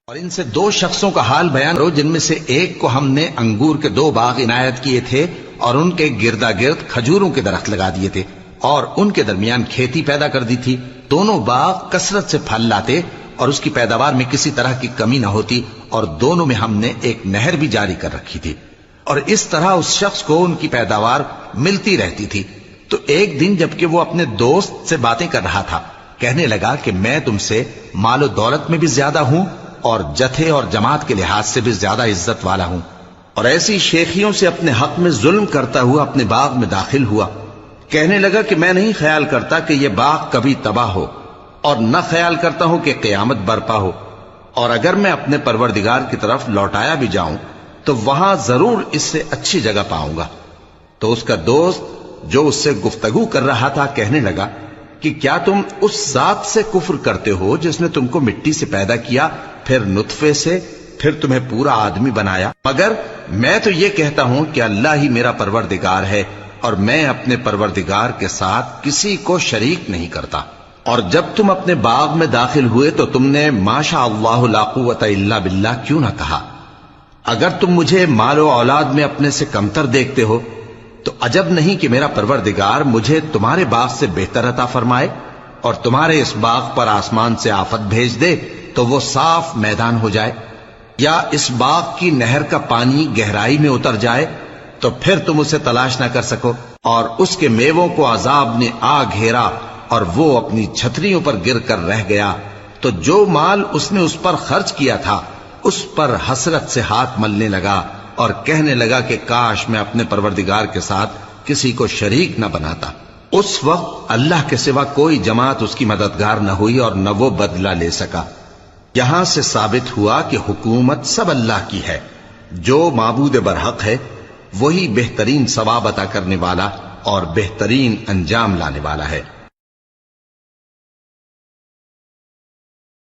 اور ان سے دو شخصوں کا حال بیان کرو جن میں سے ایک کو ہم نے انگور کے 2 باغ عنایت کیے تھے اور ان کے گردا گرد کھجوروں کے درخت لگا دیے تھے اور ان کے درمیان کھیتی پیدا کر دی تھی. دونوں باغ کثرت سے پھل لاتے اور اس کی پیداوار میں کسی طرح کی کمی نہ ہوتی اور دونوں میں ہم نے ایک نہر بھی جاری کر رکھی تھی اور اس طرح اس شخص کو ان کی پیداوار ملتی رہتی تھی. تو ایک دن جبکہ وہ اپنے دوست سے باتیں کر رہا تھا کہنے لگا کہ میں تم سے مال و دولت میں بھی زیادہ ہوں اور جتھے اور جماعت کے لحاظ سے بھی زیادہ عزت والا ہوں، اور ایسی شیخیوں سے اپنے حق میں ظلم کرتا ہوا اپنے باغ میں داخل ہوا. کہنے لگا کہ میں نہیں خیال کرتا کہ یہ باغ کبھی تباہ ہو اور نہ خیال کرتا ہوں کہ قیامت برپا ہو، اور اگر میں اپنے پروردگار کی طرف لوٹایا بھی جاؤں تو وہاں ضرور اس سے اچھی جگہ پاؤں گا. تو اس کا دوست جو اس سے گفتگو کر رہا تھا کہنے لگا کہ کیا تم اس ذات سے کفر کرتے ہو جس نے تم کو مٹی سے پیدا کیا، پھر نطفے سے، پھر تمہیں پورا آدمی بنایا؟ مگر میں تو یہ کہتا ہوں کہ اللہ ہی میرا پروردگار ہے اور میں اپنے پروردگار کے ساتھ کسی کو شریک نہیں کرتا. اور جب تم اپنے باغ میں داخل ہوئے تو تم نے ما شاء اللہ لا قوت الا باللہ کیوں نہ کہا؟ اگر تم مجھے مال و اولاد میں اپنے سے کمتر دیکھتے ہو تو عجب نہیں کہ میرا پروردگار مجھے تمہارے باغ سے بہتر عطا فرمائے اور تمہارے اس باغ پر آسمان سے آفت بھیج دے تو وہ صاف میدان ہو جائے، یا اس باغ کی نہر کا پانی گہرائی میں اتر جائے تو پھر تم اسے تلاش نہ کر سکو، اور اس کے میووں کو عذاب نے آ گھیرا اور وہ اپنی چھتریوں پر گر کر رہ گیا، تو جو مال اس نے اس پر خرچ کیا تھا اس پر حسرت سے ہاتھ ملنے لگا اور کہنے لگا کہ کاش میں اپنے پروردگار کے ساتھ کسی کو شریک نہ بناتا. اس وقت اللہ کے سوا کوئی جماعت اس کی مددگار نہ ہوئی اور نہ وہ بدلہ لے سکا. یہاں سے ثابت ہوا کہ حکومت سب اللہ کی ہے، جو معبود برحق ہے وہی بہترین ثواب عطا کرنے والا اور بہترین انجام لانے والا ہے.